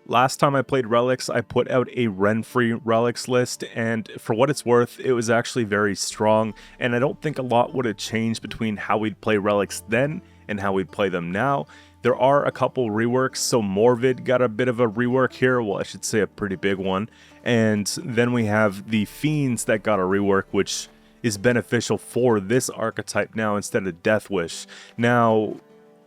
Last time I played Relics, I put out a Renfri Relics list, and for what it's worth, it was actually very strong, and I don't think a lot would have changed between how we'd play Relics then and how we'd play them now. There are a couple reworks, so Morvid got a bit of a rework here, well I should say a pretty big one, and then we have the Fiends that got a rework, which is beneficial for this archetype now instead of Death Wish. Now,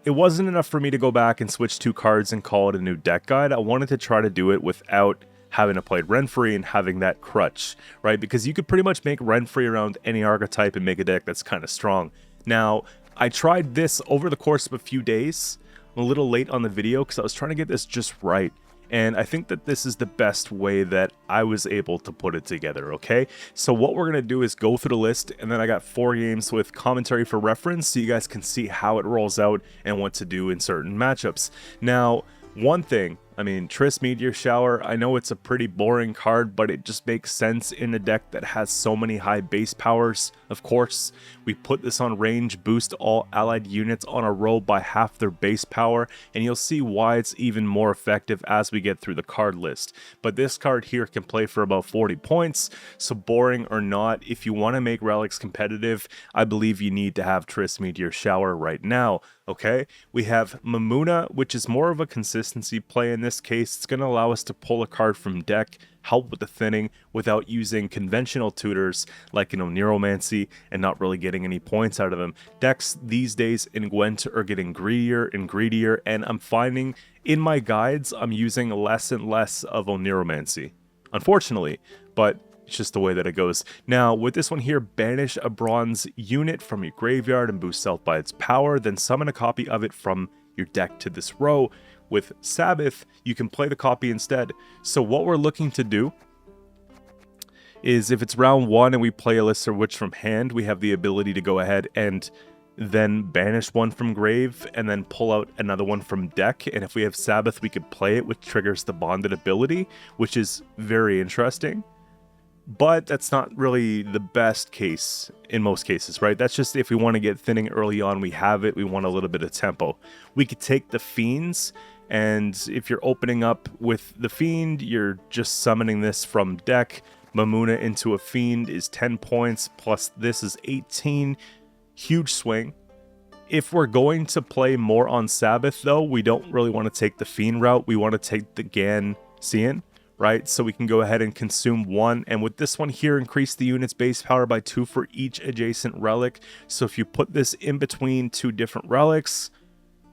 it wasn't enough for me to go back and switch 2 cards and call it a new deck guide. I wanted to try to do it without having to play Renfri and having that crutch, right? Because you could pretty much make Renfri around any archetype and make a deck that's kind of strong. Now, I tried this over the course of a few days. I'm a little late on the video because I was trying to get this just right. And I think that this is the best way that I was able to put it together, okay? So what we're going to do is go through the list, and then I got 4 games with commentary for reference so you guys can see how it rolls out and what to do in certain matchups. Now, one thing, I mean, Triss Meteor Shower, I know it's a pretty boring card, but it just makes sense in a deck that has so many high base powers. Of course, we put this on range, boost all allied units on a row by half their base power, and you'll see why it's even more effective as we get through the card list. But this card here can play for about 40 points, so boring or not, if you want to make Relics competitive, I believe you need to have Triss Meteor Shower right now. Okay, we have Mamuna, which is more of a consistency play in this case. It's going to allow us to pull a card from deck, help with the thinning without using conventional tutors like, Neuromancy and not really getting any points out of them. Decks these days in Gwent are getting greedier and greedier, and I'm finding in my guides I'm using less and less of Neuromancy, unfortunately, but it's just the way that it goes. Now, with this one here, banish a bronze unit from your graveyard and boost self by its power, then summon a copy of it from your deck to this row. With Sabbath, you can play the copy instead. So what we're looking to do is if it's round 1 and we play a Lesser Witch from hand, we have the ability to go ahead and then banish one from grave and then pull out another one from deck. And if we have Sabbath, we could play it, which triggers the bonded ability, which is very interesting. But that's not really the best case in most cases, right? That's just if we want to get thinning early on, we have it, we want a little bit of tempo. We could take the Fiends, and if you're opening up with the Fiend, you're just summoning this from deck. Mamuna into a Fiend is 10 points, plus this is 18. Huge swing. If we're going to play more on Sabbath, though, we don't really want to take the Fiend route. We want to take the Gan-Cian, right? So we can go ahead and consume 1, and with this one here, increase the unit's base power by 2 for each adjacent relic. So if you put this in between 2 different relics,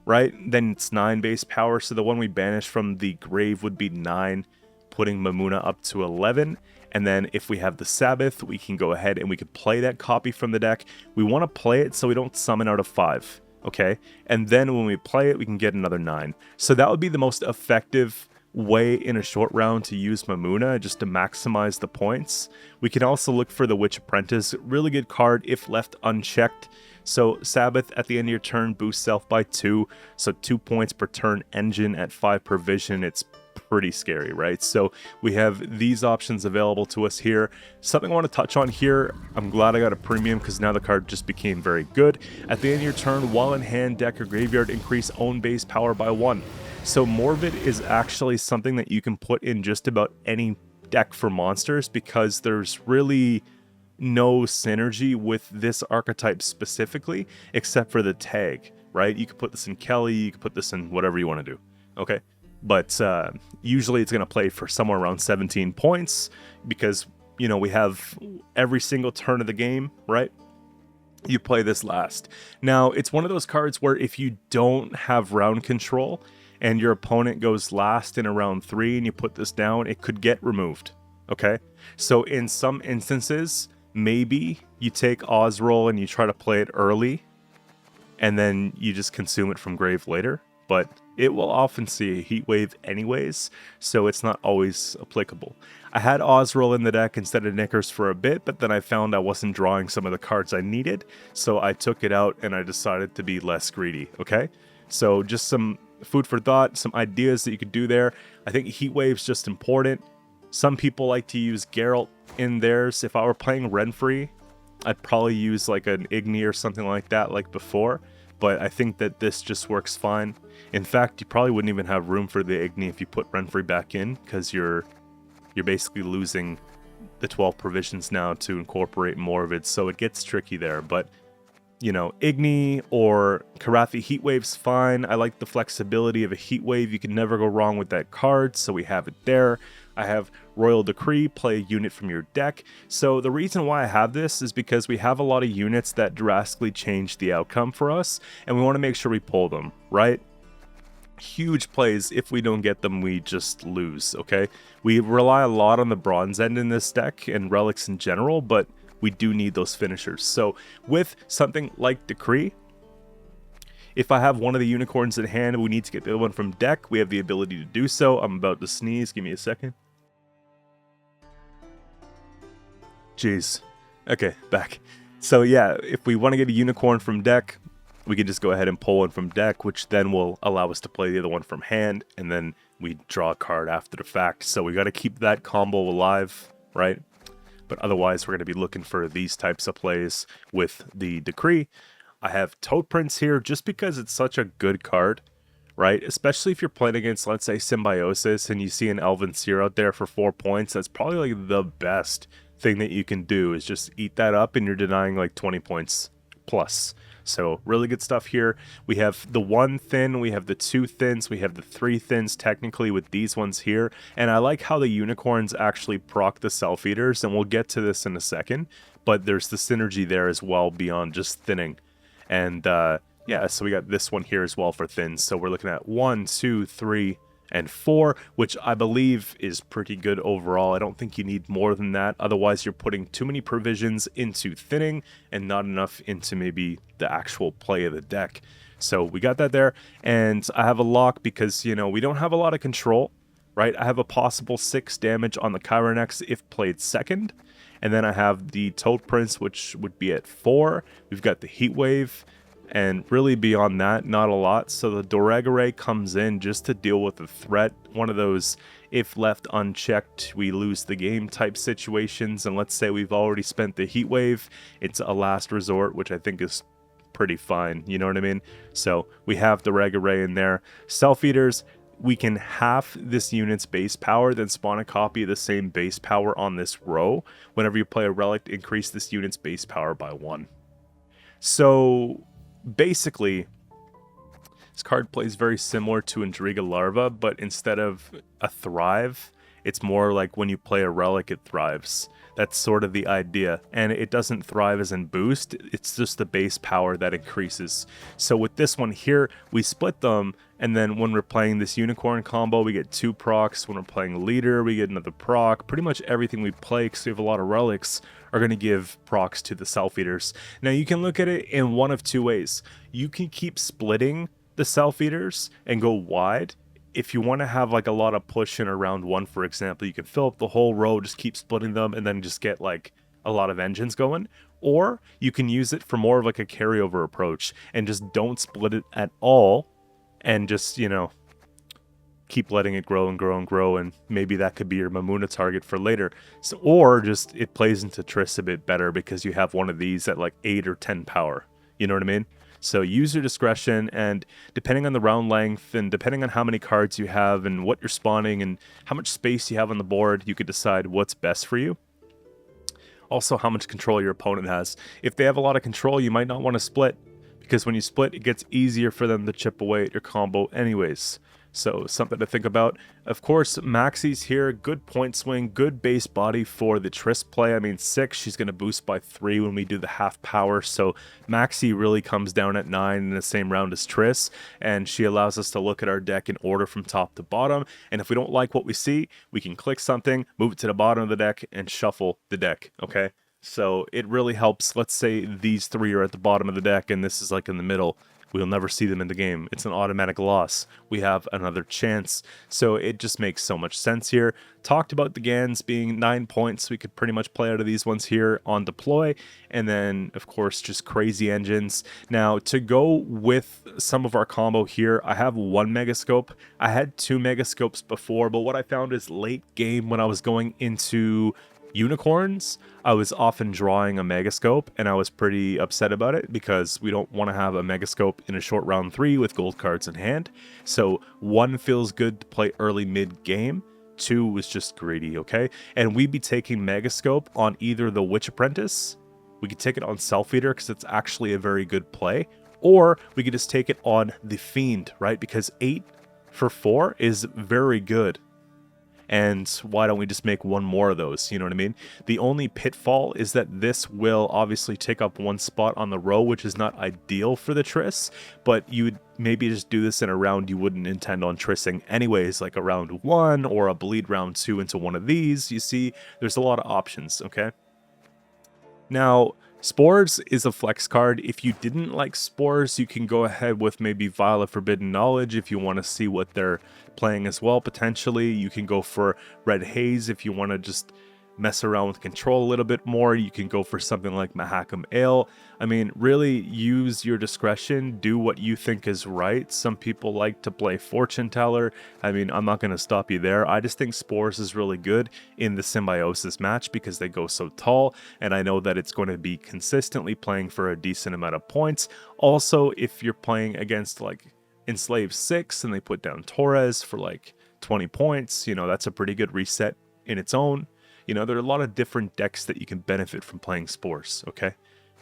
right, then it's 9 base power. So the one we banished from the grave would be 9, putting Mamuna up to 11. And then if we have the Sabbath, we can go ahead and we could play that copy from the deck. We want to play it so we don't summon out of 5, okay? And then when we play it, we can get another 9. So that would be the most effective way in a short round to use Mamuna, just to maximize the points. We can also look for the Witch Apprentice, really good card if left unchecked. So Sabbath at the end of your turn boosts self by 2, so 2 points per turn, engine at 5 per vision. It's pretty scary, right? So we have these options available to us here. Something I want to touch on here, I'm glad I got a premium because now the card just became very good. At the end of your turn, while in hand, deck, or graveyard, increase own base power by 1. So Morvid is actually something that you can put in just about any deck for monsters because there's really no synergy with this archetype specifically, except for the tag, right? You could put this in Kelly, you could put this in whatever you want to do, okay? But usually it's going to play for somewhere around 17 points because, we have every single turn of the game, right? You play this last. Now, it's one of those cards where if you don't have round control and your opponent goes last in a round 3 and you put this down, it could get removed, okay? So in some instances, maybe you take Ozroll and you try to play it early and then you just consume it from grave later, but it will often see a heat wave anyways, so it's not always applicable. I had Ozroll in the deck instead of Knickers for a bit, but then I found I wasn't drawing some of the cards I needed, so I took it out and I decided to be less greedy, okay? So just some food for thought, some ideas that you could do there. I think heat wave's just important. Some people like to use Geralt in theirs. If I were playing Renfri, I'd probably use like an Igni or something like that like before. but I think that this just works fine. In fact, you probably wouldn't even have room for the Igni if you put Renfri back in, because you're basically losing the 12 provisions now to incorporate more of it, so it gets tricky there. But you know, Igni or Karathi Heatwave's fine. I like the flexibility of a Heatwave. You can never go wrong with that card, so we have it there. I have Royal Decree, play a unit from your deck. So the reason why I have this is because we have a lot of units that drastically change the outcome for us, and we want to make sure we pull them, right? Huge plays. If we don't get them, we just lose, okay? We rely a lot on the bronze end in this deck and relics in general, but we do need those finishers. So with something like Decree, if I have one of the unicorns in hand and we need to get the other one from deck, we have the ability to do so. I'm about to sneeze. Give me a second. Jeez. Okay, back. So yeah, if we want to get a unicorn from deck, we can just go ahead and pull one from deck, which then will allow us to play the other one from hand, and then we draw a card after the fact. So we got to keep that combo alive, right? But otherwise, we're going to be looking for these types of plays with the Decree. I have Toad Prince here just because it's such a good card, right? Especially if you're playing against, let's say, Symbiosis, and you see an Elven Seer out there for 4 points. That's probably like the best thing that you can do is just eat that up, and you're denying like 20 points plus. So really good stuff here. We have the 1 thin, we have the 2 thins, we have the 3 thins technically with these ones here. And I like how the unicorns actually proc the self-eaters, and we'll get to this in a second. But there's the synergy there as well beyond just thinning. And yeah, so we got this one here as well for thins. So we're looking at 1, 2, 3, and 4, which I believe is pretty good overall. I don't think you need more than that. Otherwise, you're putting too many provisions into thinning and not enough into maybe the actual play of the deck. So we got that there. And I have a lock because, you know, we don't have a lot of control, right? I have a possible 6 damage on the Chironex if played second. And then I have the Toad Prince, which would be at 4. We've got the Heatwave. And really beyond that, not a lot. So the Doregare comes in just to deal with the threat. One of those, if left unchecked, we lose the game type situations. And let's say we've already spent the Heatwave. It's a last resort, which I think is pretty fine. You know what I mean? So we have the Doregare in there. Self-Eaters, we can half this unit's base power, then spawn a copy of the same base power on this row. Whenever you play a relic, increase this unit's base power by 1. So basically, this card plays very similar to Intriga Larva, but instead of a thrive, it's more like when you play a relic, it thrives. That's sort of the idea. And it doesn't thrive as in boost, it's just the base power that increases. So with this one here, we split them, and then when we're playing this unicorn combo, we get 2 procs. When we're playing leader, we get another proc. Pretty much everything we play, because we have a lot of relics, are going to give procs to the self-eaters. Now you can look at it in one of 2 ways. You can keep splitting the self-eaters and go wide. If you want to have like a lot of push in around 1, for example, you can fill up the whole row, just keep splitting them, and then just get like a lot of engines going. Or you can use it for more of like a carryover approach and just don't split it at all, and just, you know, keep letting it grow and grow and grow, and maybe that could be your Mamuna target for later. So, or just it plays into Triss a bit better because you have one of these at like 8 or 10 power. You know what I mean? So use your discretion, and depending on the round length and depending on how many cards you have and what you're spawning and how much space you have on the board, you could decide what's best for you. Also, how much control your opponent has. If they have a lot of control, you might not want to split, because when you split, it gets easier for them to chip away at your combo anyways. So something to think about. Of course, Maxi's here. Good point swing, good base body for the Triss play. I mean, 6, she's going to boost by 3 when we do the half power. So Maxi really comes down at 9 in the same round as Triss. And she allows us to look at our deck in order from top to bottom. And if we don't like what we see, we can click something, move it to the bottom of the deck, and shuffle the deck, okay? So it really helps. Let's say these 3 are at the bottom of the deck and this is like in the middle. We'll never see them in the game. It's an automatic loss. We have another chance. So it just makes so much sense here. Talked about the Gans being 9 points. We could pretty much play out of these ones here on deploy. And then, of course, just crazy engines. Now, to go with some of our combo here, I have 1 Megascope. I had 2 Megascopes before, but what I found is late game when I was going into unicorns, I was often drawing a Megascope, and I was pretty upset about it because we don't want to have a Megascope in a short round 3 with gold cards in hand. So 1 feels good to play early mid game, 2 was just greedy, okay? And we'd be taking Megascope on either the Witch Apprentice, we could take it on Self Eater because it's actually a very good play, or we could just take it on the Fiend, right? Because 8 for 4 is very good. And why don't we just make 1 more of those, you know what I mean? The only pitfall is that this will obviously take up 1 spot on the row, which is not ideal for the Triss, but you would maybe just do this in a round you wouldn't intend on Trissing anyways, like a round 1 or a bleed round 2 into one of these. You see, there's a lot of options, okay? Now, Spores is a flex card. If you didn't like Spores, you can go ahead with maybe Vial of Forbidden Knowledge if you want to see what they're playing as well, potentially. You can go for Red Haze if you want to just mess around with control a little bit more. You can go for something like Mahakam Ale. I mean, really use your discretion. Do what you think is right. Some people like to play Fortune Teller. I mean, I'm not going to stop you there. I just think Spores is really good in the Symbiosis match because they go so tall, and I know that it's going to be consistently playing for a decent amount of points. Also, if you're playing against like Enslaved 6 and they put down Torres for like 20 points, you know, that's a pretty good reset in its own. You know, there are a lot of different decks that you can benefit from playing Spores, okay?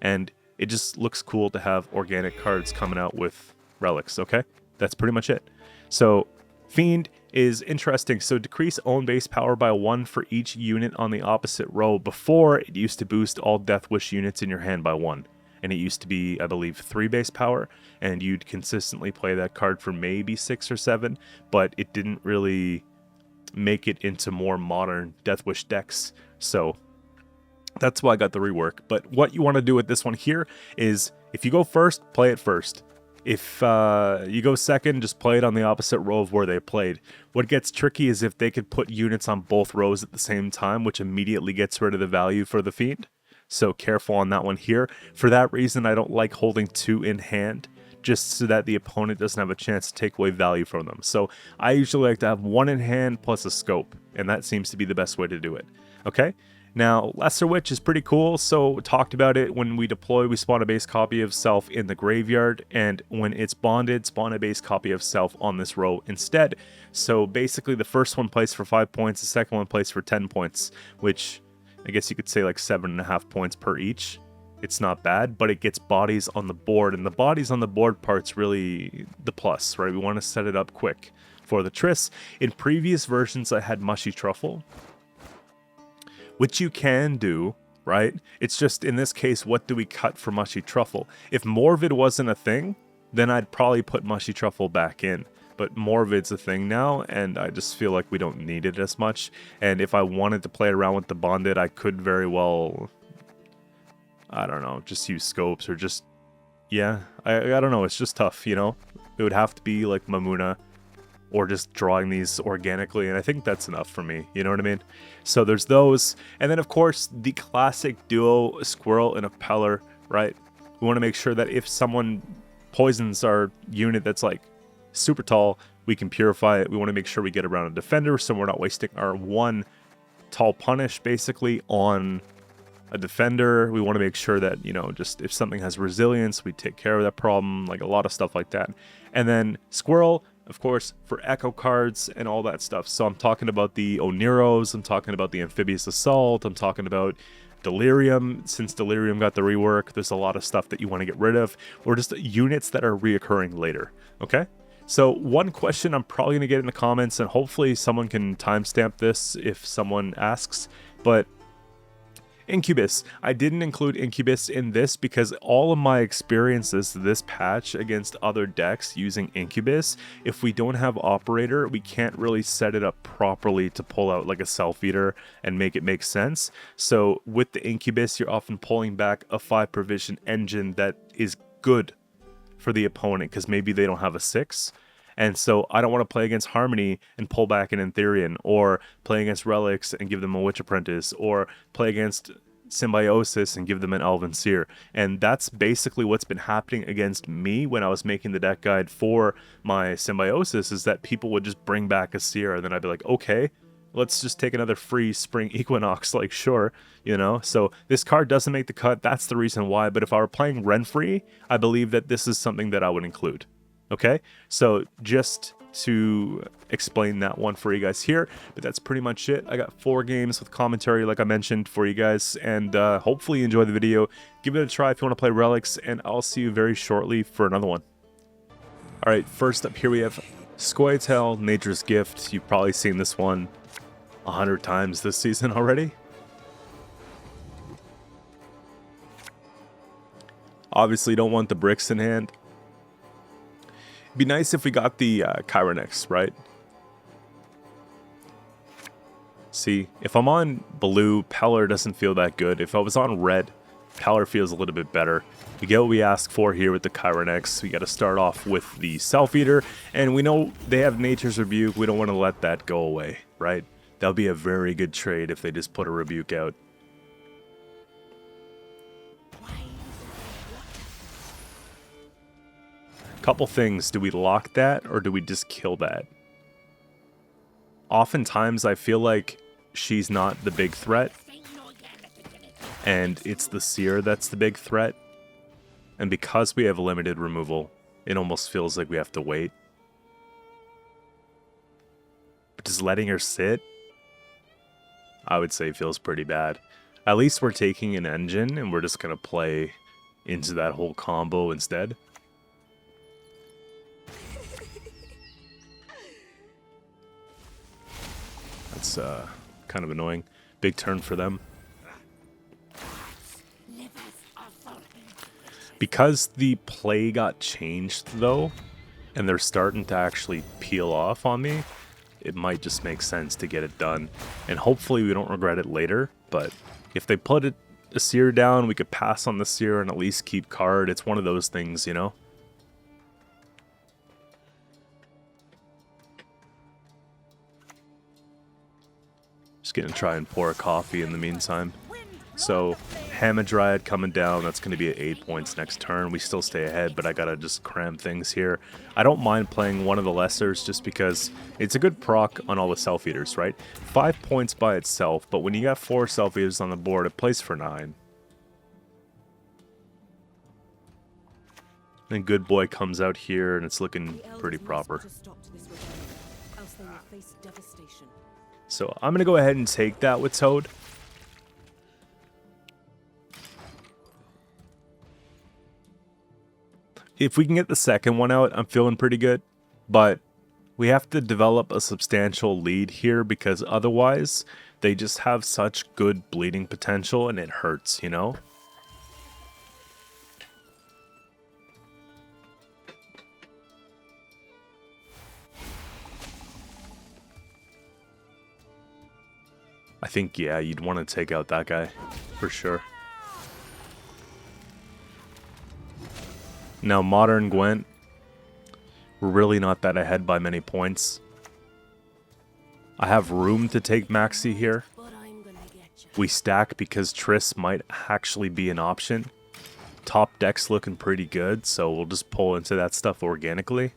And it just looks cool to have organic cards coming out with Relicts, okay? That's pretty much it. So, Fiend is interesting. So, decrease own base power by 1 for each unit on the opposite row. Before, it used to boost all Death Wish units in your hand by 1. And it used to be, I believe, 3 base power. And you'd consistently play that card for maybe 6 or 7. But it didn't really make it into more modern Death Wish decks, so that's why I got the rework. But what you want to do with this one here is, if you go first, play it first. If you go second, just play it on the opposite row of where they played. What gets tricky is if they could put units on both rows at the same time, which immediately gets rid of the value for the Fiend. So careful on that one here. For that reason, I don't like holding 2 in hand, just so that the opponent doesn't have a chance to take away value from them. So I usually like to have 1 in hand plus a scope, and that seems to be the best way to do it. Okay? Now, Lesser Witch is pretty cool, so talked about it. When we deploy, we spawn a base copy of Self in the graveyard, and when it's bonded, spawn a base copy of Self on this row instead. So basically, the first one plays for 5 points, the second one plays for 10 points, which I guess you could say like 7.5 points per each. It's not bad, but it gets bodies on the board, and the bodies on the board part's really the plus, right? We want to set it up quick for the Triss. In previous versions, I had Mushy Truffle, which you can do, right? It's just, in this case, what do we cut for Mushy Truffle? If Morvid wasn't a thing, then I'd probably put Mushy Truffle back in. But Morvid's a thing now, and I just feel like we don't need it as much. And if I wanted to play around with the bonded, I could very well, I don't know, just use scopes or just, yeah, I don't know, it's just tough, you know? It would have to be like Mamuna or just drawing these organically, and I think that's enough for me, you know what I mean? So there's those, and then of course, the classic duo, a Squirrel and a Peller, right? We want to make sure that if someone poisons our unit that's like super tall, we can purify it. We want to make sure we get around a defender, so we're not wasting our 1 tall punish, basically, on a defender. We want to make sure that, you know, just if something has resilience, we take care of that problem, like a lot of stuff like that. And then Squirrel, of course, for echo cards and all that stuff. So I'm talking about the Oneros, I'm talking about the Amphibious Assault, I'm talking about Delirium. Since Delirium got the rework, there's a lot of stuff that you want to get rid of, or just units that are reoccurring later, okay? So one question I'm probably going to get in the comments, and hopefully someone can timestamp this if someone asks, but Incubus. I didn't include Incubus in this because all of my experiences this patch against other decks using Incubus, if we don't have Operator, we can't really set it up properly to pull out like a Self-Eater and make it make sense. So with the Incubus, you're often pulling back a 5 provision engine that is good for the opponent because maybe they don't have a 6. And so I don't want to play against Harmony and pull back an Antherian, or play against Relicts and give them a Witch Apprentice, or play against Symbiosis and give them an Elven Seer. And that's basically what's been happening against me when I was making the deck guide for my Symbiosis, is that people would just bring back a Seer, and then I'd be like, okay, let's just take another free Spring Equinox, like, sure, you know? So this card doesn't make the cut, that's the reason why, but if I were playing Renfri, I believe that this is something that I would include, okay? So just to explain that one for you guys here, but that's pretty much it. I got 4 games with commentary, like I mentioned, for you guys, and hopefully you enjoy the video. Give it a try if you want to play Relicts, and I'll see you very shortly for another one. Alright, first up here we have Scoia'tael, Nature's Gift. You've probably seen this one 100 times this season already. Obviously don't want the bricks in hand. It'd be nice if we got the Chironex, right? See, if I'm on blue, Peller doesn't feel that good. If I was on red, Peller feels a little bit better. We get what we ask for here with the Chironex. We got to start off with the Self-Eater, and we know they have Nature's Rebuke. We don't want to let that go away, right? That'll be a very good trade if they just put a Rebuke out. Couple things. Do we lock that, or do we just kill that? Oftentimes, I feel like she's not the big threat, and it's the Seer that's the big threat. And because we have limited removal, it almost feels like we have to wait. But just letting her sit, I would say feels pretty bad. At least we're taking an engine and we're just going to play into that whole combo instead. That's kind of annoying. Big turn for them. Because the play got changed, though, and they're starting to actually peel off on me, it might just make sense to get it done. And hopefully we don't regret it later, but if they put a Seer down, we could pass on the Seer and at least keep card. It's one of those things, you know? Just gonna try and pour a coffee in the meantime. So, Hamadryad coming down, that's going to be at 8 points next turn. We still stay ahead, but I gotta just cram things here. I don't mind playing one of the Lessers just because it's a good proc on all the Self-Eaters, right? 5 points by itself, but when you got 4 Self-Eaters on the board, it plays for 9. Then Good Boy comes out here, and it's looking pretty proper. So, I'm going to go ahead and take that with Toad. If we can get the second one out, I'm feeling pretty good, but we have to develop a substantial lead here because otherwise they just have such good bleeding potential and it hurts, you know? I think, yeah, you'd want to take out that guy for sure. Now, Modern Gwent, we're really not that ahead by many points. I have room to take Maxi here. We stack because Triss might actually be an option. Top deck's looking pretty good, so we'll just pull into that stuff organically.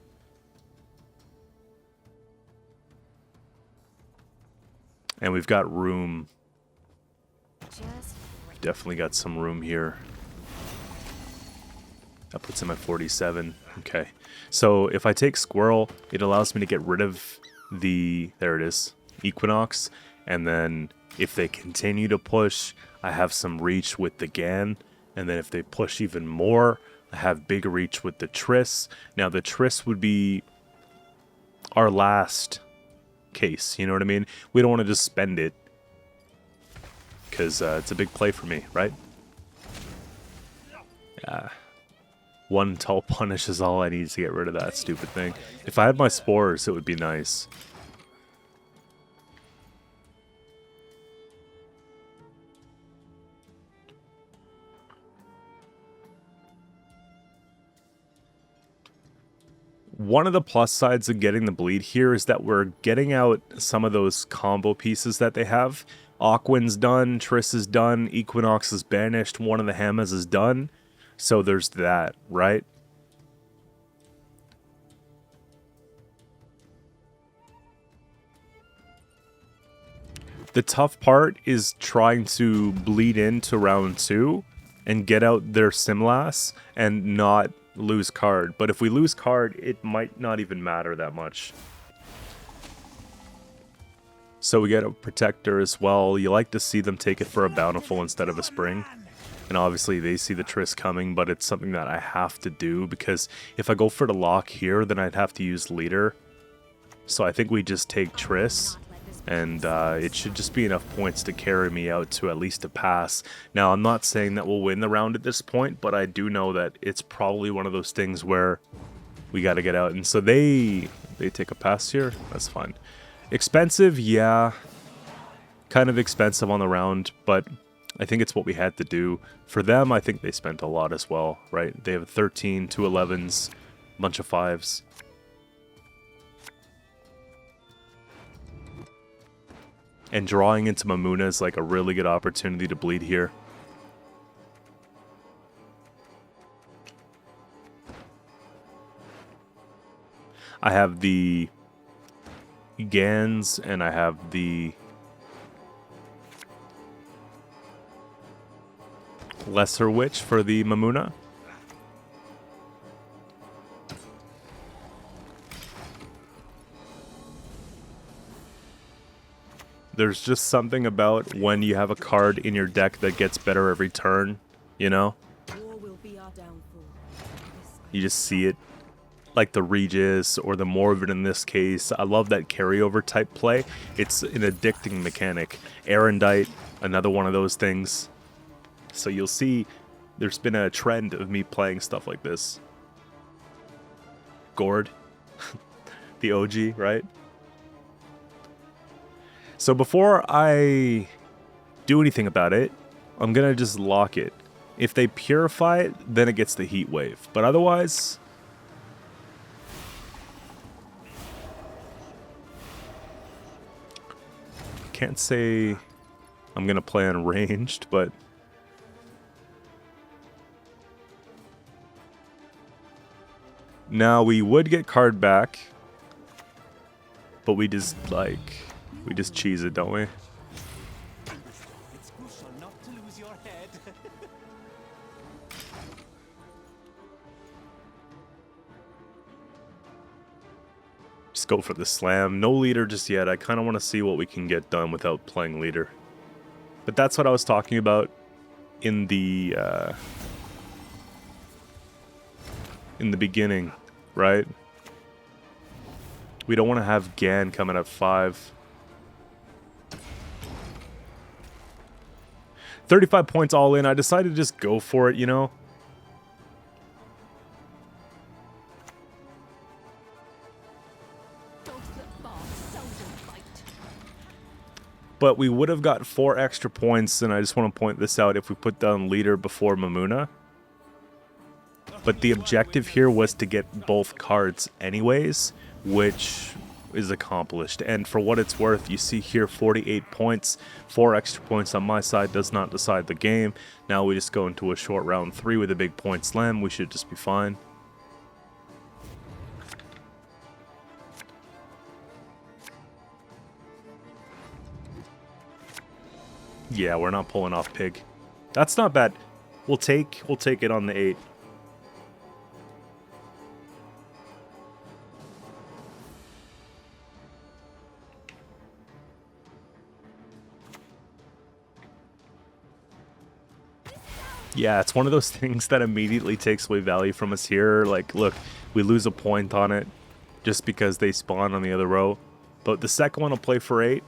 And we've got room. Definitely got some room here. That puts him at 47. Okay. So if I take Squirrel, it allows me to get rid of the, there it is, Equinox. And then if they continue to push, I have some reach with the Gan. And then if they push even more, I have big reach with the Triss. Now the Triss would be our last case, you know what I mean? We don't want to just spend it. Because it's a big play for me, right? Yeah. One tall punish is all I need to get rid of that stupid thing. If I had my spores, it would be nice. One of the plus sides of getting the bleed here is that we're getting out some of those combo pieces that they have. Aquin's done, Triss is done, Equinox is banished, one of the Hamas is done. So there's that, right? The tough part is trying to bleed into round 2 and get out their Simlas and not lose card. But if we lose card, it might not even matter that much. So we get a Protector as well. You like to see them take it for a Bountiful instead of a Spring. And obviously they see the Triss coming, but it's something that I have to do because if I go for the lock here, then I'd have to use Leader. So I think we just take Triss. And it should just be enough points to carry me out to at least a pass. Now, I'm not saying that we'll win the round at this point, but I do know that it's probably one of those things where we got to get out. And so they take a pass here. That's fine. Expensive, yeah. Kind of expensive on the round, but I think it's what we had to do. For them, I think they spent a lot as well, right? They have 13, 2 11s, bunch of 5s. And drawing into Mamuna is like a really good opportunity to bleed here. I have the Gans and I have the Lesser Witch for the Mamuna. There's just something about when you have a card in your deck that gets better every turn, you know? You just see it. Like the Regis or the Morvid in this case. I love that carryover type play. It's an addicting mechanic. Erendite, another one of those things. So you'll see there's been a trend of me playing stuff like this. Gord. The OG, right? So before I do anything about it, I'm going to just lock it. If they purify it, then it gets the heat wave. But otherwise, can't say I'm going to play on ranged, but now we would get card back, but we just cheese it, don't we? It's crucial not to lose your head. Just go for the slam. No leader just yet. I kind of want to see what we can get done without playing leader. But that's what I was talking about in the beginning, right? We don't want to have Gan coming at 5. 35 points all in. I decided to just go for it, you know? But we would have got 4 extra points, and I just want to point this out if we put down leader before Mamuna. But the objective here was to get both cards anyways, which is accomplished. And for what it's worth, you see here 48 points. 4 extra points on my side does not decide the game. Now we just go into a short round 3 with a big point slam. We should just be fine. Yeah, we're not pulling off pig. That's not bad. We'll take it on the 8. Yeah, it's one of those things that immediately takes away value from us here. Like, look, we lose a point on it just because they spawn on the other row. But the second one will play for 8.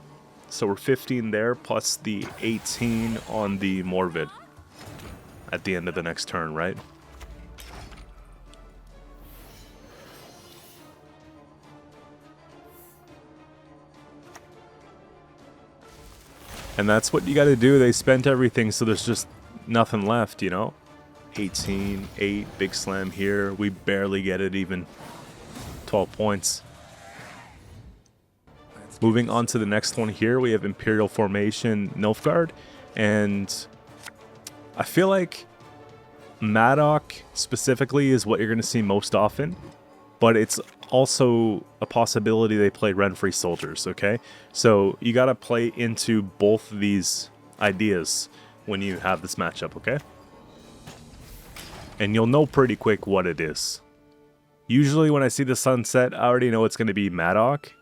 So we're 15 there, plus the 18 on the Morvid at the end of the next turn, right? And that's what you got to do. They spent everything, so there's just nothing left, you know? 18, 8, big slam here. We barely get it even. 12 points. Moving on to the next one here, we have Imperial Formation Nilfgaard. And I feel like Madoc specifically is what you're going to see most often. But it's also a possibility they play Renfri soldiers, okay? So you gotta play into both of these ideas when you have this matchup, okay? And you'll know pretty quick what it is. Usually when I see the sunset, I already know it's going to be Maddock.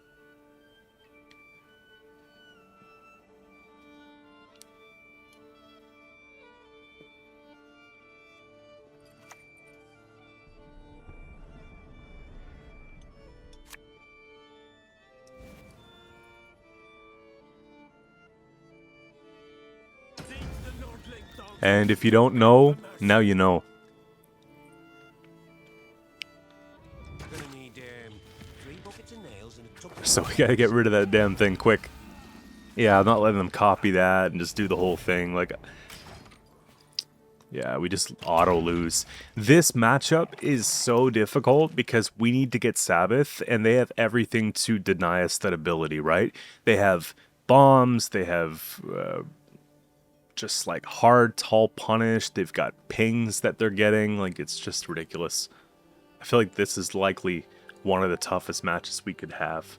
And if you don't know, now you know. So we gotta get rid of that damn thing quick. Yeah, I'm not letting them copy that and just do the whole thing. Like, yeah, we just auto lose. This matchup is so difficult because we need to get Sabbath, and they have everything to deny us that ability, right? They have bombs, they have just like hard, tall punish, they've got pings that they're getting. Like, it's just ridiculous. I feel like this is likely one of the toughest matches we could have.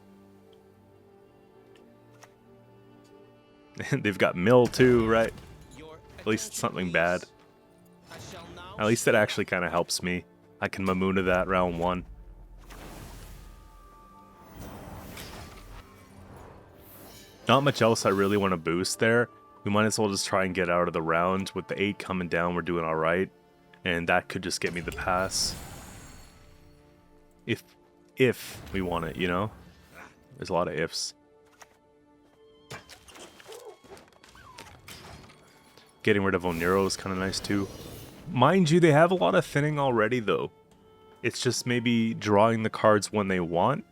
They've got mill too, right? At least it's something bad. At least it actually kind of helps me. I can Mamuna that round 1. Not much else I really want to boost there. We might as well just try and get out of the round. With the 8 coming down, we're doing alright. And that could just get me the pass. If we want it, you know? There's a lot of ifs. Getting rid of Oniro is kind of nice too. Mind you, they have a lot of thinning already though. It's just maybe drawing the cards when they want.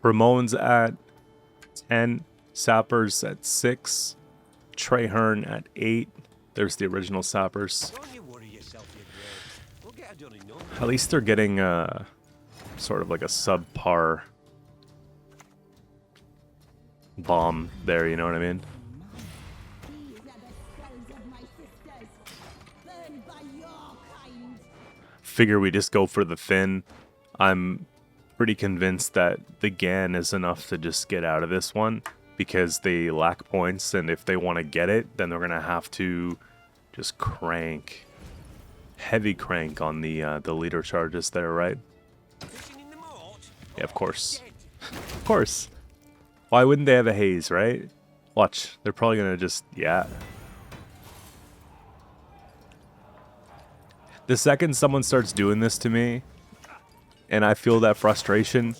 Ramon's at 10. Sappers at 6. Treherne at 8. There's the original Sappers. At least they're getting sort of like a subpar bomb there, you know what I mean? Figure we just go for the thin. I'm pretty convinced that the Gan is enough to just get out of this one because they lack points, and if they want to get it, then they're gonna have to just crank. Heavy crank on the leader charges there, right? Yeah, of course. Of course. Why wouldn't they have a haze, right? Watch. They're probably gonna just, yeah. The second someone starts doing this to me, and I feel that frustration,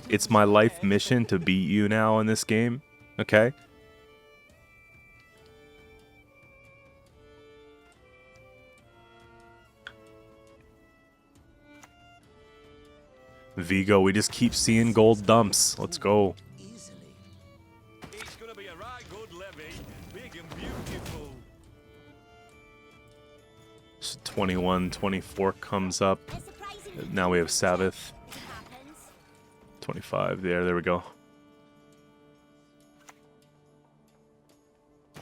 it's my life mission to beat you now in this game, okay? Vigo, we just keep seeing gold dumps. Let's go. It's gonna be a right good levy, big and beautiful. So 21, 24 comes up. Now we have Sabbath. 25 there we go.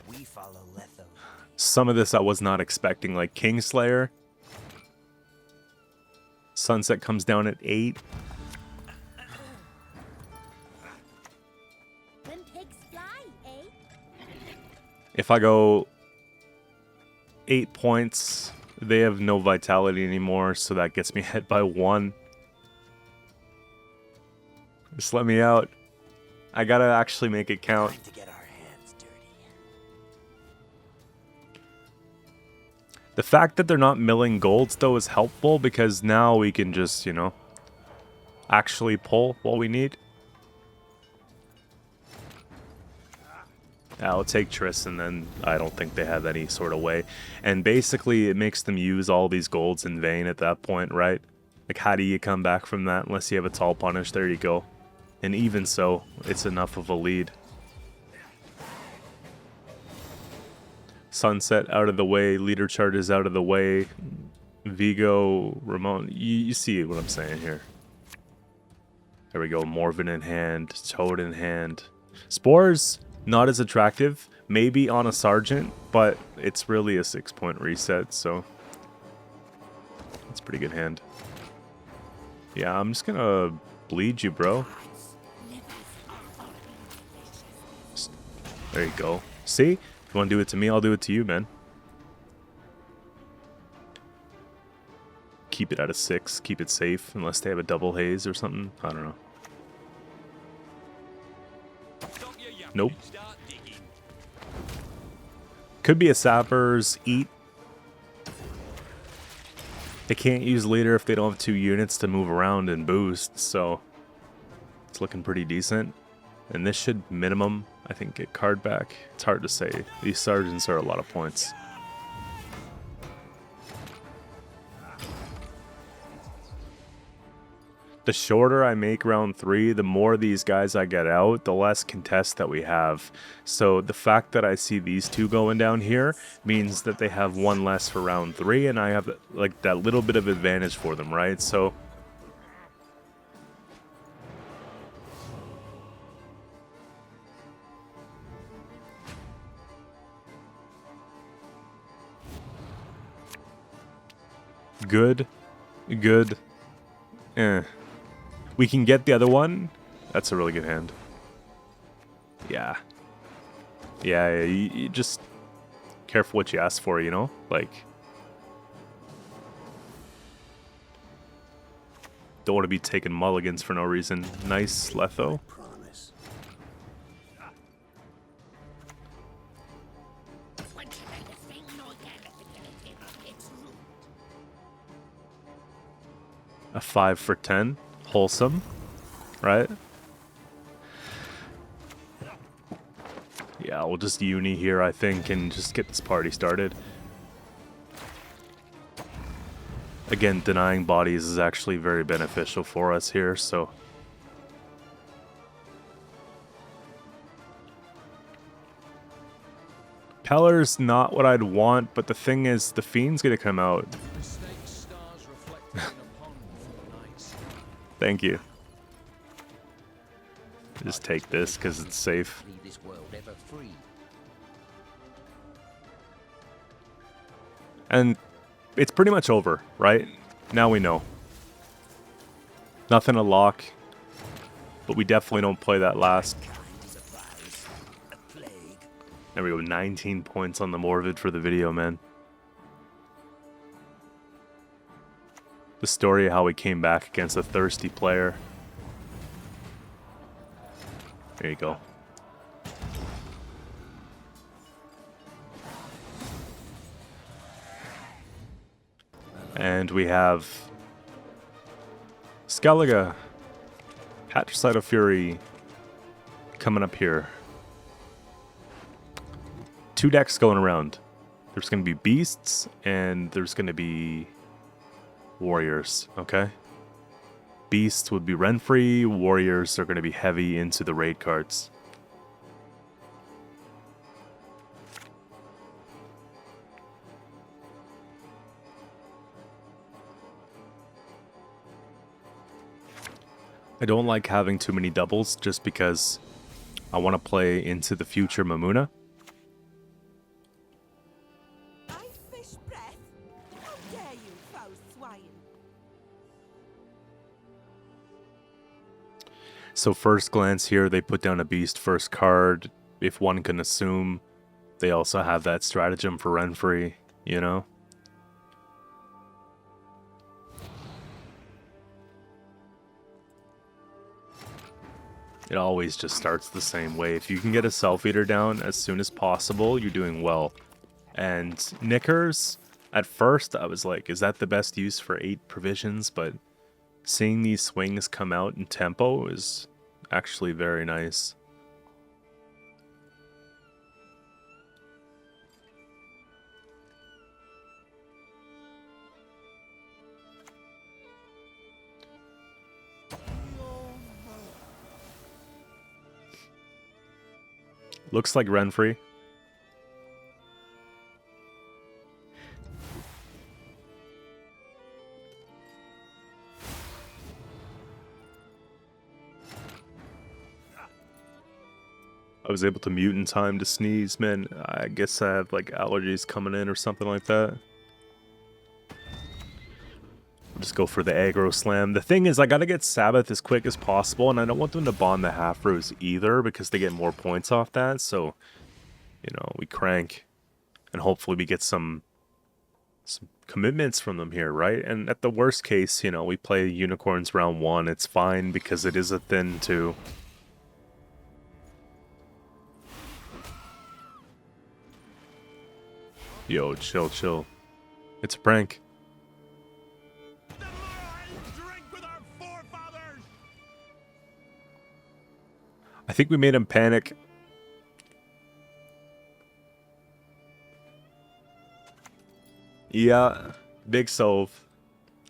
We follow Letho. Some of this I was not expecting, like Kingslayer. Sunset comes down at 8. If I go 8 points, they have no vitality anymore, so that gets me hit by 1. Just let me out. I gotta actually make it count. To get our hands dirty. The fact that they're not milling golds, though, is helpful because now we can just, you know, actually pull what we need. I'll take Triss, and then I don't think they have any sort of way. And basically, it makes them use all these golds in vain at that point, right? Like, how do you come back from that unless you have a tall punish? There you go. And even so, it's enough of a lead. Sunset out of the way, leader charges out of the way. Vigo, Ramon, you see what I'm saying here. There we go, Morven in hand, Toad in hand. Spores, not as attractive, maybe on a Sergeant, but it's really a 6-point reset, so a pretty good hand. Yeah, I'm just gonna bleed you, bro. There you go. See? If you want to do it to me, I'll do it to you, man. Keep it at a 6. Keep it safe, unless they have a double haze or something. I don't know. Nope. Could be a sapper's eat. They can't use leader if they don't have 2 units to move around and boost, so it's looking pretty decent. And this should minimum, I think, get card back. It's hard to say. These sergeants are a lot of points. The shorter I make round 3, the more these guys I get out, the less contest that we have. So the fact that I see these 2 going down here means that they have 1 less for round 3, and I have like that little bit of advantage for them, right? So good. We can get the other one. That's a really good hand. Yeah. Yeah, you just careful what you ask for, you know? Like, don't want to be taking mulligans for no reason. Nice, Letho. A 5 for 10. Wholesome, right? Yeah, we'll just uni here, I think, and just get this party started. Again, denying bodies is actually very beneficial for us here, so... Peller's not what I'd want, but the thing is, the Fiend's gonna come out. Thank you. Just take this because it's safe. And it's pretty much over, right? Now we know. Nothing to lock. But we definitely don't play that last. There we go, 19 points on the Morvid for the video, man. The story of how we came back against a thirsty player. There you go. And we have Skellige, Patricidal Fury coming up here. 2 decks going around. There's going to be beasts and there's going to be warriors, okay? Beasts would be Renfri, warriors are going to be heavy into the raid cards. I don't like having too many doubles just because I want to play into the future Mamuna. So first glance here, they put down a beast first card. If one can assume, they also have that stratagem for Renfri, you know? It always just starts the same way. If you can get a Self-Eater down as soon as possible, you're doing well. And Knickers, at first I was like, is that the best use for 8 provisions? But seeing these swings come out in tempo is actually very nice. Looks like Renfri. I was able to mute in time to sneeze, man. I guess I have like allergies coming in or something like that. just go for the aggro slam. The thing is, I gotta get Sabbath as quick as possible, and I don't want them to bond the half-rows either, because they get more points off that, so, you know, we crank, and hopefully we get some commitments from them here, right? And at the worst case, you know, we play Unicorns round 1, it's fine, because it is a thin 2. Yo, chill, chill. It's a prank. I think we made him panic. Yeah, big Sov.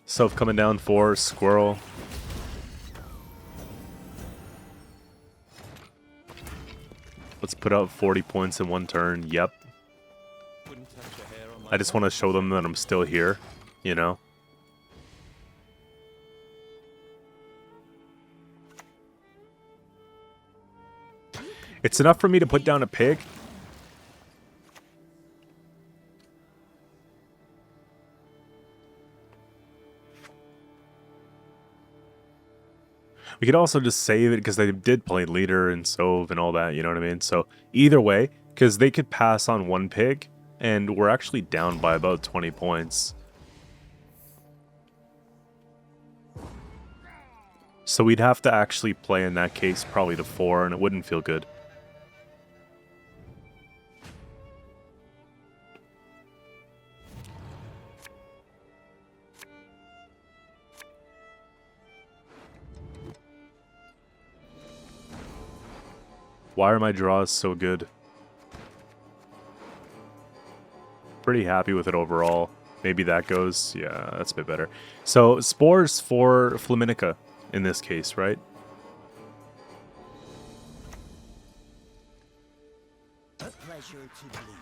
Sov coming down 4, Squirrel. Let's put out 40 points in one turn. Yep. I just want to show them that I'm still here, you know? It's enough for me to put down a pig. We could also just save it because they did play leader and Sov and all that, you know what I mean? So either way, because they could pass on one pig, and we're actually down by about 20 points. So we'd have to actually play in that case probably to 4, and it wouldn't feel good. Why are my draws so good? Pretty happy with it overall. Maybe that goes. Yeah, that's a bit better. So, spores for Flaminica in this case, right? A pleasure to lead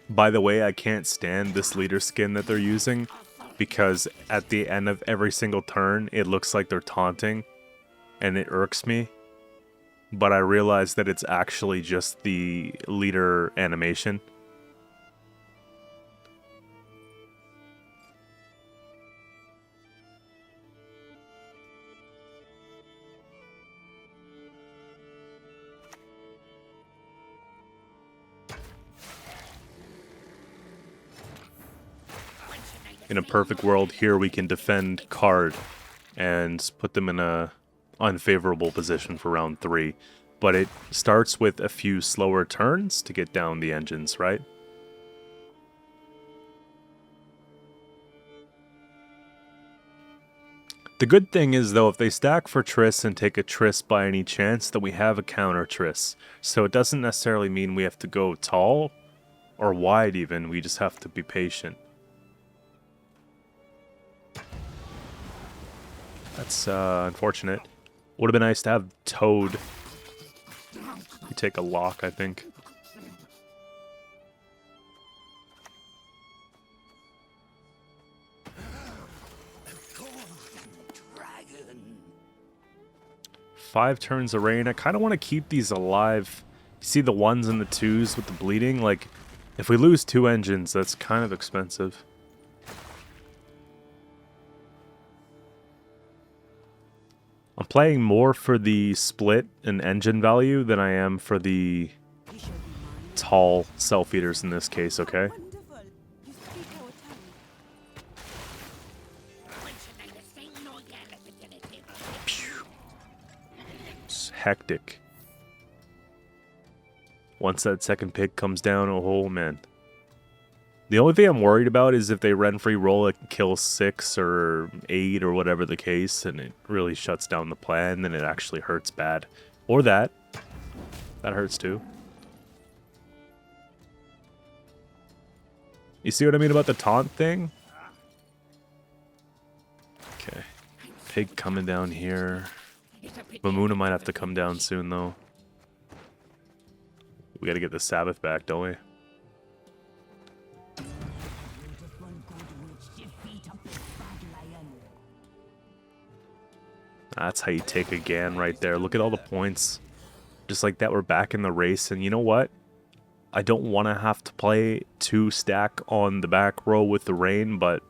you. By the way, I can't stand this leader skin that they're using because at the end of every single turn, it looks like they're taunting. And it irks me, but I realize that it's actually just the leader animation. In a perfect world, here we can defend card and put them in a unfavorable position for round 3, but it starts with a few slower turns to get down the engines, right? The good thing is, though, if they stack for Triss and take a Triss by any chance, that we have a counter Triss. So it doesn't necessarily mean we have to go tall or wide even, we just have to be patient. That's unfortunate. Would have been nice to have Toad. You take a lock, I think. Five turns of rain. I kind of want to keep these alive. You see the 1s and the 2s with the bleeding? Like, if we lose 2 engines, that's kind of expensive. I'm playing more for the split and engine value than I am for the tall self-eaters in this case, okay? It's hectic. Once that second pig comes down, oh man. The only thing I'm worried about is if they Renfri roll a kill 6 or 8 or whatever the case, and it really shuts down the plan, then it actually hurts bad. Or that. That hurts too. You see what I mean about the taunt thing? Okay. Pig coming down here. Mamuna might have to come down soon, though. We gotta get the Sabbath back, don't we? That's how you take a Gan right there. Look at all the points. Just like that, we're back in the race. And you know what? I don't want to have to play 2 stack on the back row with the rain, but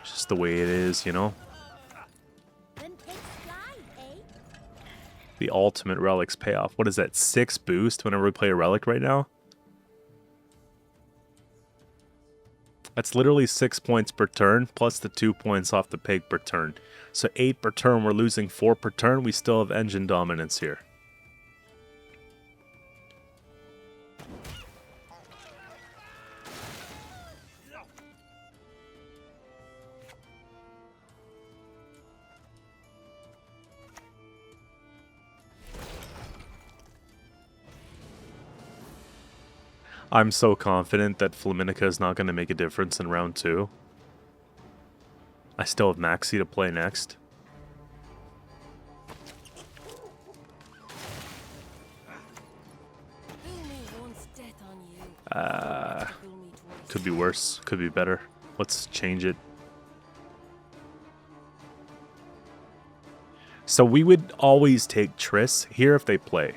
it's just the way it is, you know? Then take fly, eh? The ultimate relics payoff. What is that, 6 boost whenever we play a relic right now? That's literally 6 points per turn, plus the 2 points off the peg per turn. So 8 per turn, we're losing 4 per turn. We still have engine dominance here. I'm so confident that Flaminica is not going to make a difference in round 2. I still have Maxi to play next. Could be worse, could be better. Let's change it. So we would always take Triss here if they play.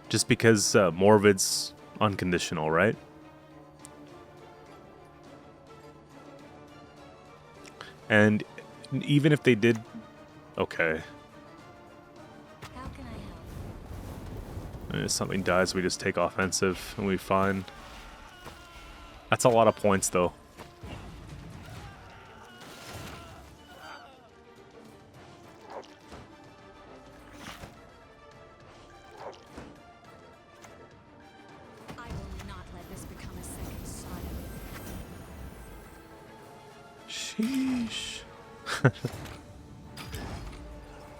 Just because Morvid's unconditional, right? And even if they did... Okay. How can I help? If something dies, we just take offensive and we fine. That's a lot of points, though. I will not let this become a second son. Sheesh.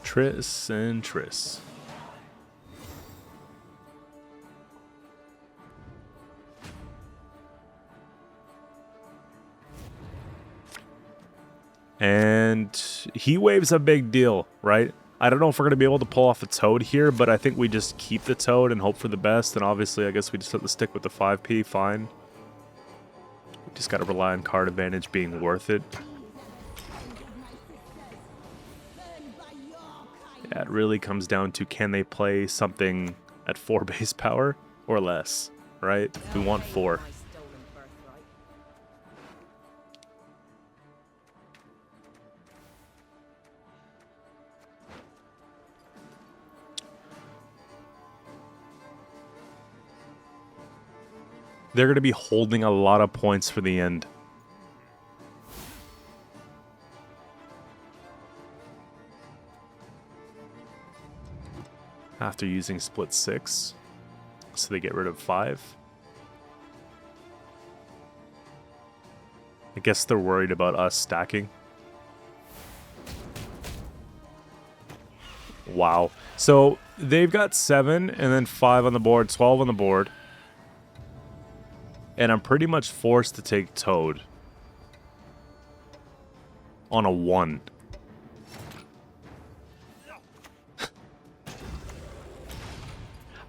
Triss and Triss. And Heat Wave's a big deal, right? I don't know if we're going to be able to pull off a Toad here, but I think we just keep the Toad and hope for the best. And obviously, I guess we just have to stick with the 5p, fine. We just got to rely on card advantage being worth it. Yeah, it really comes down to can they play something at 4 base power or less, right? We want 4. They're going to be holding a lot of points for the end. After using split 6. So they get rid of 5. I guess they're worried about us stacking. Wow. So they've got 7 and then 5 on the board, 12 on the board. And I'm pretty much forced to take Toad. On a 1.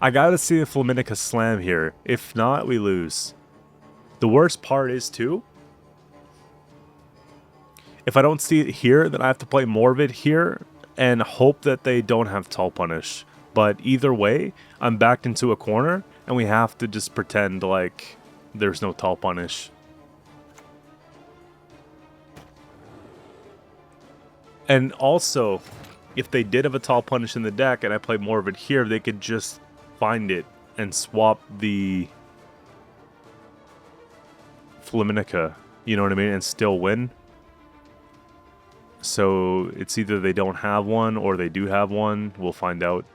I gotta see the Flaminica slam here. If not, we lose. The worst part is, too, if I don't see it here, then I have to play Morvid here and hope that they don't have Tull Punish. But either way, I'm backed into a corner, and we have to just pretend like there's no Tull Punish. And also, if they did have a Tull Punish in the deck and I play Morvid here, they could just find it and swap the Flaminica, you know what I mean, and still win. So it's either they don't have one or they do have one. We'll find out.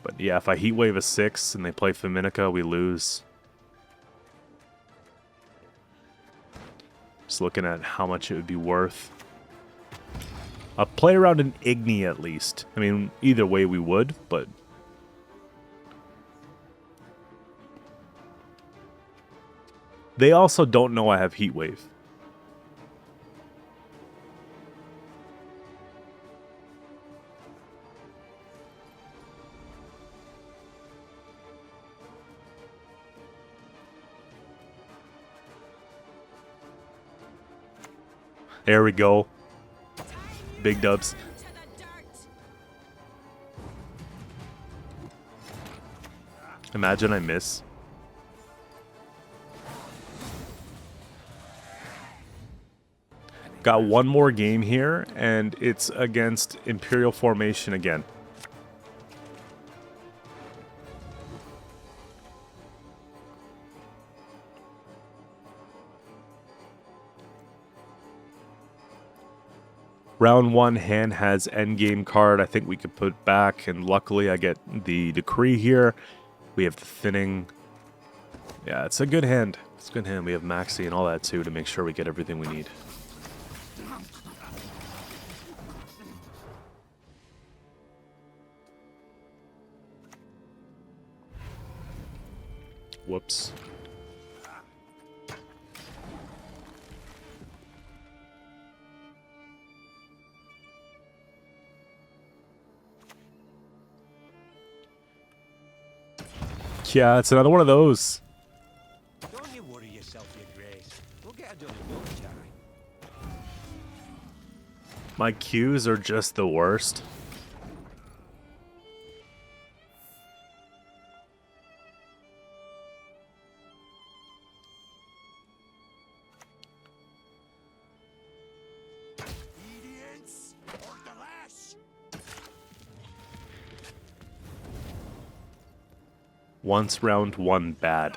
But yeah, if I Heat Wave a 6 and they play Flaminica, we lose. Just looking at how much it would be worth. I'll play around an Igni at least. I mean, either way we would, but... They also don't know I have Heat Wave. There we go. Big dubs. Imagine I miss. Got one more game here, and it's against Imperial formation again. Round 1, hand has endgame card I think we could put back, and luckily I get the decree here. We have the thinning. Yeah, it's a good hand. It's a good hand. We have Maxi and all that too to make sure we get everything we need. Whoops. Yeah, it's another one of those. Don't you worry yourself, your grace. We'll get it done in no time. My Qs are just the worst. Obedience or the lash. Once round 1 bad.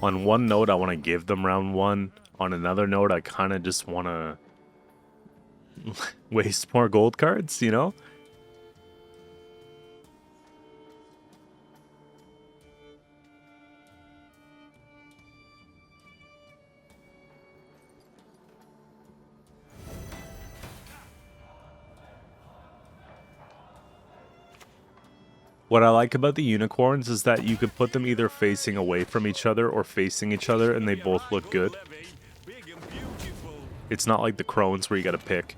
On one note, I want to give them round 1. On another note, I kind of just want to waste more gold cards, you know? What I like about the unicorns is that you could put them either facing away from each other or facing each other and they both look good. Big and beautiful. It's not like the crones where you gotta pick.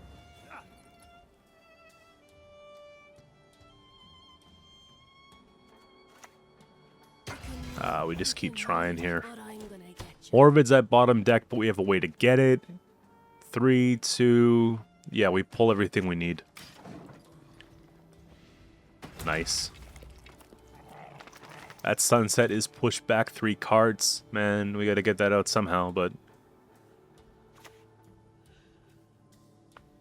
We just keep trying here. Orvid's at bottom deck, but we have a way to get it. 3, 2... Yeah, we pull everything we need. Nice. That sunset is pushed back 3 cards. Man, we gotta get that out somehow, but...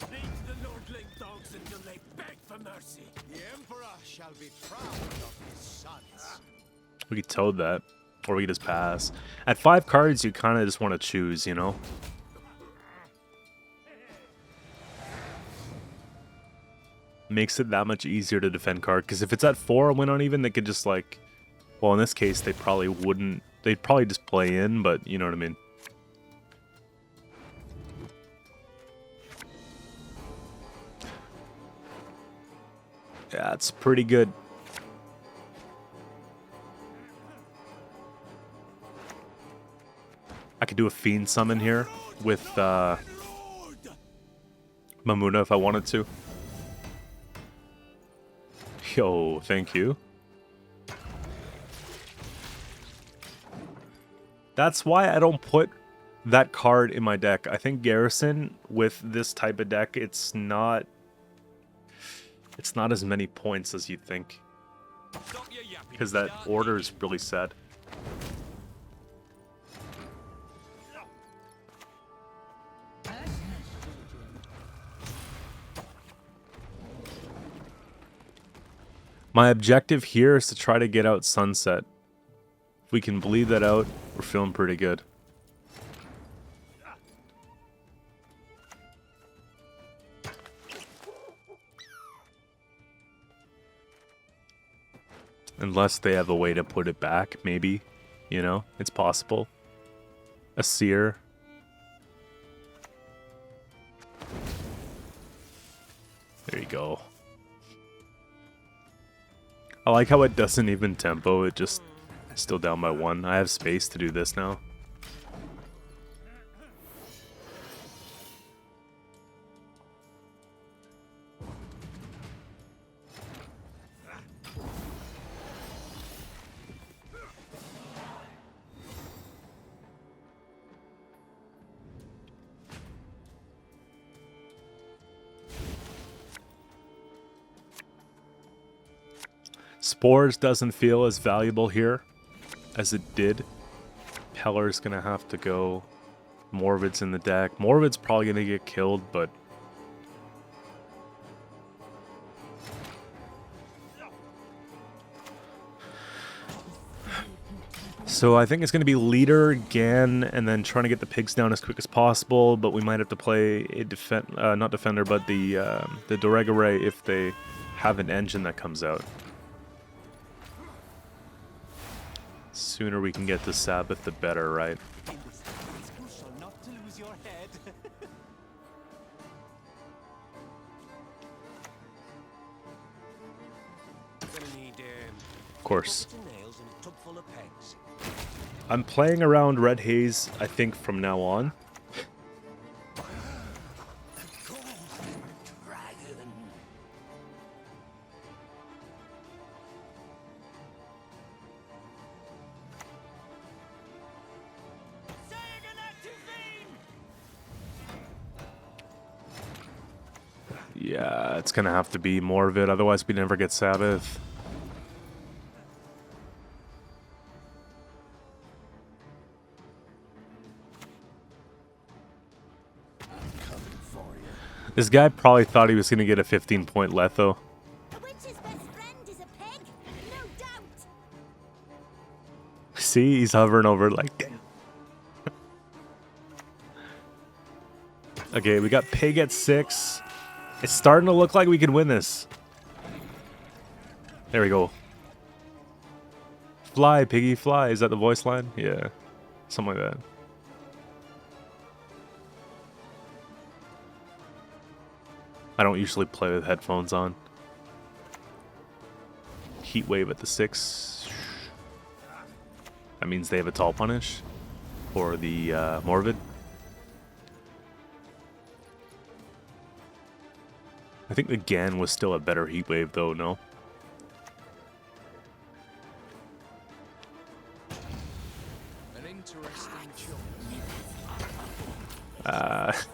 Lead the lordling dogs until they beg for mercy. The Emperor shall be proud of his sons. We could toad that. Or we could just pass. At 5 cards, you kind of just want to choose, you know? Makes it that much easier to defend card. Because if it's at 4 win on even, they could just like... Well, in this case, they probably wouldn't... They'd probably just play in, but you know what I mean. Yeah, it's pretty good. I could do a Fiend Summon here with Mamuna if I wanted to. Yo, thank you. That's why I don't put that card in my deck. I think Garrison with this type of deck, it's not as many points as you'd think. Because that order is really set. My objective here is to try to get out Sunset. If we can bleed that out, we're feeling pretty good. Unless they have a way to put it back, maybe. You know, it's possible. A Seer. There you go. I like how it doesn't even tempo, it just still down by 1. I have space to do this now. Spores doesn't feel as valuable here as it did. Pellar's gonna have to go. Morvid's in the deck. Morvid's probably gonna get killed, but so I think it's going to be leader again, and then trying to get the pigs down as quick as possible. But we might have to play a not defender, but the Doregaray if they have an engine that comes out. Sooner we can get to Sabbath, the better, right? It's crucial not to lose your head. Gonna need Of course. buckets of nails and a tub full of pegs. I'm playing around Red Haze, I think, from now on. Dragon. Yeah, it's gonna have to be more of it, otherwise we never get Sabbath. This guy probably thought he was gonna get a 15-point Letho. A witch's best friend is a pig, no doubt. See, he's hovering over it like, damn. Okay, we got pig at 6. It's starting to look like we can win this. There we go. Fly, piggy, fly. Is that the voice line? Yeah. Something like that. I don't usually play with headphones on. Heat wave at the 6. That means they have a tall punish. Or the Morvid. I think the Gan was still a better heat wave though, no? An interesting choice.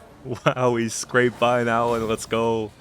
Wow, we scraped by now and let's go.